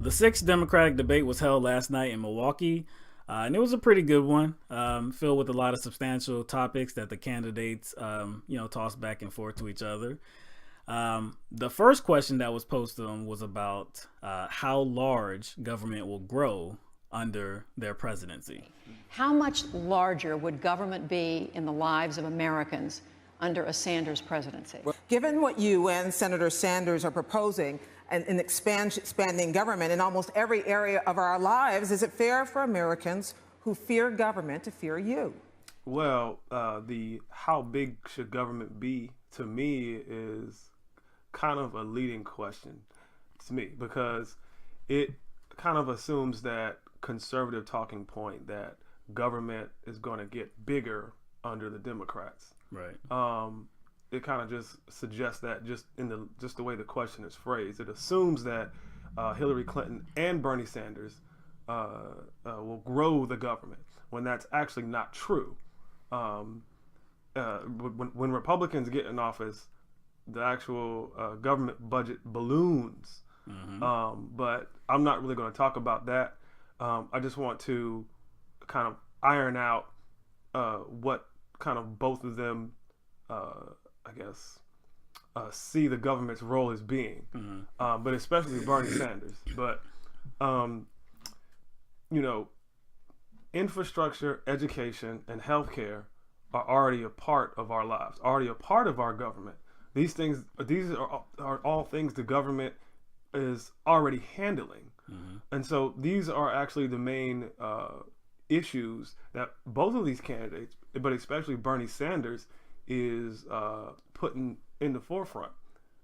The sixth Democratic debate was held last night in Milwaukee, and it was a pretty good one, filled with a lot of substantial topics that the candidates, tossed back and forth to each other. The first question that was posed to them was about how large government will grow under their presidency. How much larger would government be in the lives of Americans under a Sanders presidency? Given what you and Senator Sanders are proposing, an expanding government in almost every area of our lives, is it fair for Americans who fear government to fear you? Well, the how big should government be, to me, is kind of a leading question to me, because it kind of assumes that conservative talking point that government is going to get bigger under the Democrats. Right. It kind of just suggests that just the way the question is phrased, it assumes that Hillary Clinton and Bernie Sanders will grow the government, when that's actually not true. When Republicans get in office, the actual government budget balloons. Mm-hmm. But I'm not really going to talk about that. I just want to kind of iron out what kind of both of them see the government's role as being, but especially Bernie Sanders. But, infrastructure, education, and healthcare are already a part of our lives, already a part of our government. These are all things the government is already handling. Mm-hmm. And so these are actually the main issues that both of these candidates, but especially Bernie Sanders, is putting in the forefront.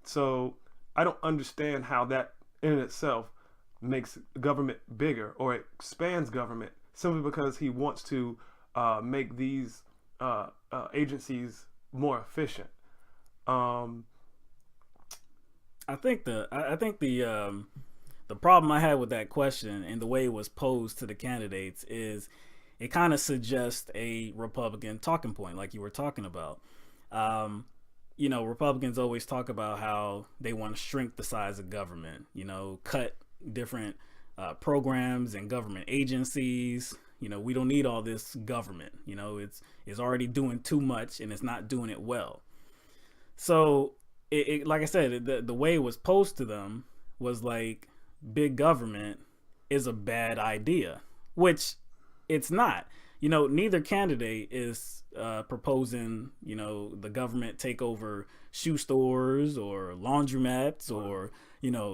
So I don't understand how that in itself makes government bigger or expands government, simply because he wants to make these agencies more efficient. I think the problem I had with that question and the way it was posed to the candidates is it kind of suggests a Republican talking point, like you were talking about. Republicans always talk about how they want to shrink the size of government, cut different programs and government agencies. We don't need all this government. It's already doing too much and it's not doing it well. So it like I said, the way it was posed to them was like big government is a bad idea, which it's not. Neither candidate is proposing, the government take over shoe stores or laundromats or,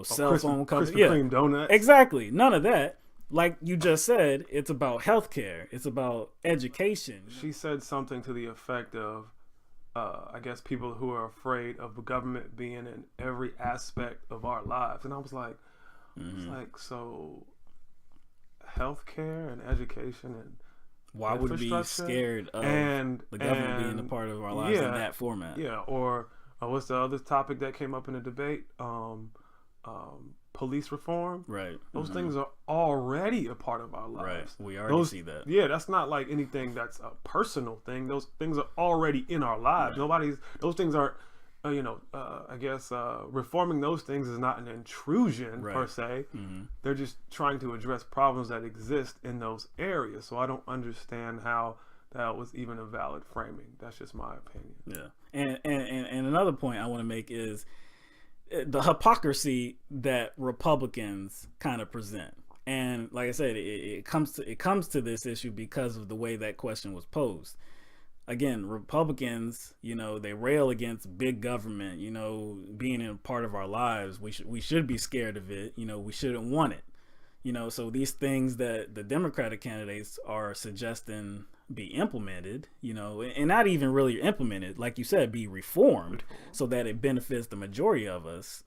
cell phone companies. Yeah, Kreme donuts. Exactly. None of that. Like you just said, it's about healthcare. It's about education. She said something to the effect of, I guess, people who are afraid of the government being in every aspect of our lives. And I was like, so healthcare and education and why would we be scared of the government being a part of our lives in that format? Yeah, or what's the other topic that came up in the debate? Police reform. Right. Those things are already a part of our lives. Right. We already see that. Yeah, that's not like anything that's a personal thing. Those things are already in our lives. Right. Those things aren't, reforming those things is not an intrusion per se. Mm-hmm. They're just trying to address problems that exist in those areas. So I don't understand how that was even a valid framing. That's just my opinion. Yeah. And another point I want to make is the hypocrisy that Republicans kind of present. And like I said, it comes to this issue because of the way that question was posed. Again, Republicans, they rail against big government, being in a part of our lives. We should be scared of it. We shouldn't want it. So these things that the Democratic candidates are suggesting be implemented, and not even really implemented, like you said, be reformed so that it benefits the majority of us.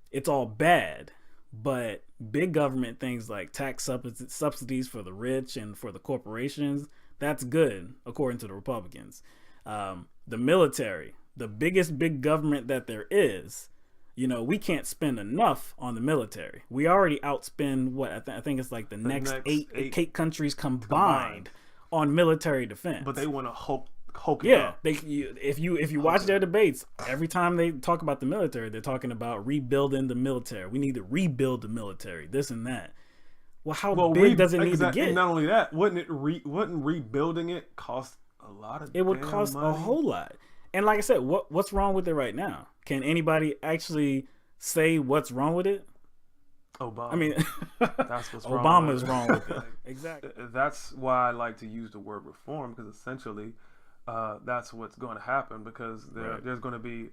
It's all bad. But big government things like tax subsidies for the rich and for the corporations, that's good, according to the Republicans. The military, the biggest big government that there is, we can't spend enough on the military. We already outspend what I think it's like the next eight countries combined on military defense. But they want to hulk it Yeah, up. if you watch their debates, every time they talk about the military, they're talking about rebuilding the military. We need to rebuild the military, this and that. Well, how big does it need to get? And not only that, wouldn't rebuilding it cost a lot of? It would damn cost money? a whole lot. And like I said, what's wrong with it right now? Can anybody actually say what's wrong with it? Obama. I mean, that's what's wrong. Obama's wrong with it. Exactly. That's why I like to use the word reform, because essentially, that's what's going to happen, because there's going to be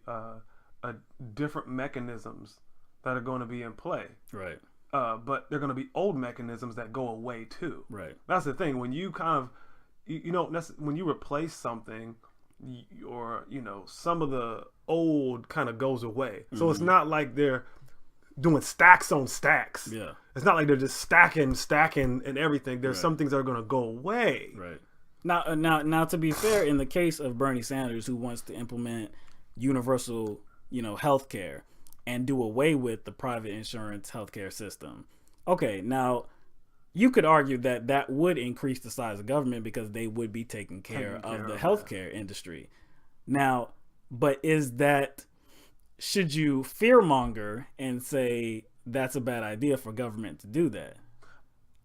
different mechanisms that are going to be in play. Right. But they're going to be old mechanisms that go away too. Right. That's the thing. When you kind of, when you replace something, or some of the old kind of goes away. So it's not like they're doing stacks on stacks. Yeah. It's not like they're just stacking and everything. There's some things that are going to go away. Right. Now, to be fair, in the case of Bernie Sanders, who wants to implement universal, health care and do away with the private insurance healthcare system. Okay, now you could argue that would increase the size of government because they would be taking care of the healthcare industry. Now, but should you fearmonger and say that's a bad idea for government to do that?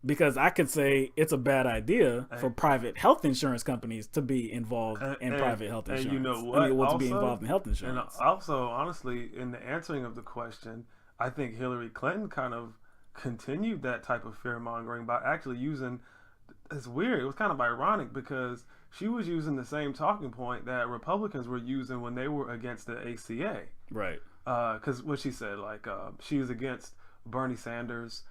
Because I could say it's a bad idea for private health insurance companies to be involved in private health insurance. And you know what? To be involved in health insurance. And also, honestly, in the answering of the question, I think Hillary Clinton kind of continued that type of fear mongering by actually using. It's weird. It was kind of ironic because she was using the same talking point that Republicans were using when they were against the ACA. Right. Because what she said, she was against Bernie Sanders'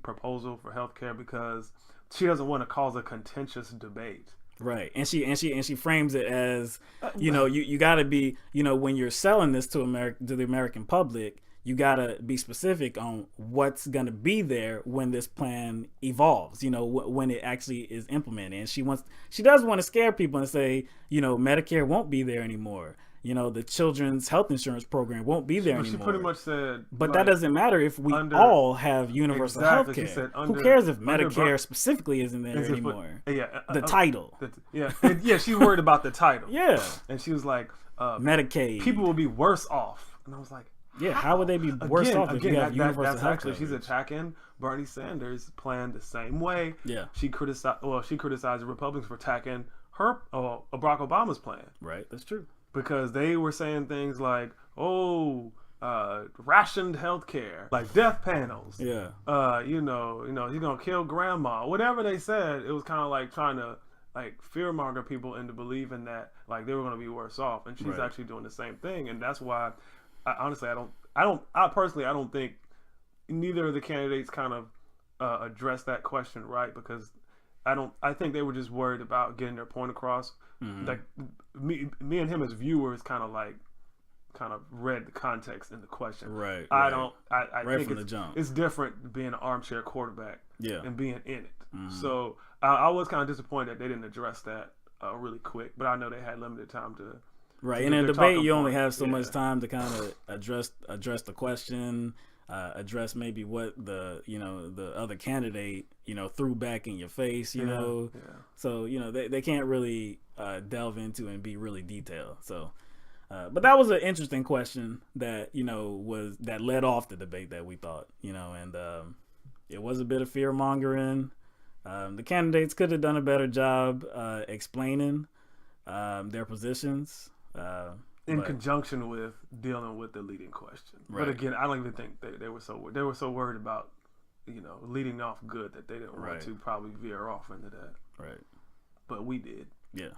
proposal for healthcare because she doesn't want to cause a contentious debate. Right. And she frames it as, you got to be, when you're selling this to the American public, you got to be specific on what's going to be there when this plan evolves, when it actually is implemented. And she does want to scare people and say, Medicare won't be there anymore. The children's health insurance program won't be there anymore. She pretty much said, but that doesn't matter if we all have universal health care. Who cares if Medicare specifically isn't there anymore? The title. She's worried about the title. Yeah. And she was like, Medicaid. People will be worse off. And I was like, how would they be worse off if you have universal health care? She's attacking Bernie Sanders' plan the same way. Yeah. She criticized the Republicans for attacking Barack Obama's plan. Right. That's true. Because they were saying things like, rationed health care, like death panels. Yeah. You're gonna kill grandma. Whatever they said, it was kind of like trying to fearmonger people into believing that they were gonna be worse off. And she's actually doing the same thing. And that's why, I personally don't think neither of the candidates kind of addressed that question right, because I think they were just worried about getting their point across. Mm-hmm. Like me and him as viewers kind of read the context in the question. Right. I right think from the jump. It's different being an armchair quarterback and being in it. Mm-hmm. So I was kind of disappointed that they didn't address that really quick, but I know they had limited time to. Right. In a debate, you only have so much time to kind of address the question. Address maybe what the other candidate threw back in your face, so they can't really delve into and be really detailed. So but that was an interesting question that that led off the debate that we thought, and it was a bit of fear mongering. The candidates could have done a better job explaining their positions in conjunction with dealing with the leading question. Right. But again, I don't even think they were so worried about leading off good that they didn't want to probably veer off into that. Right. But we did. Yeah.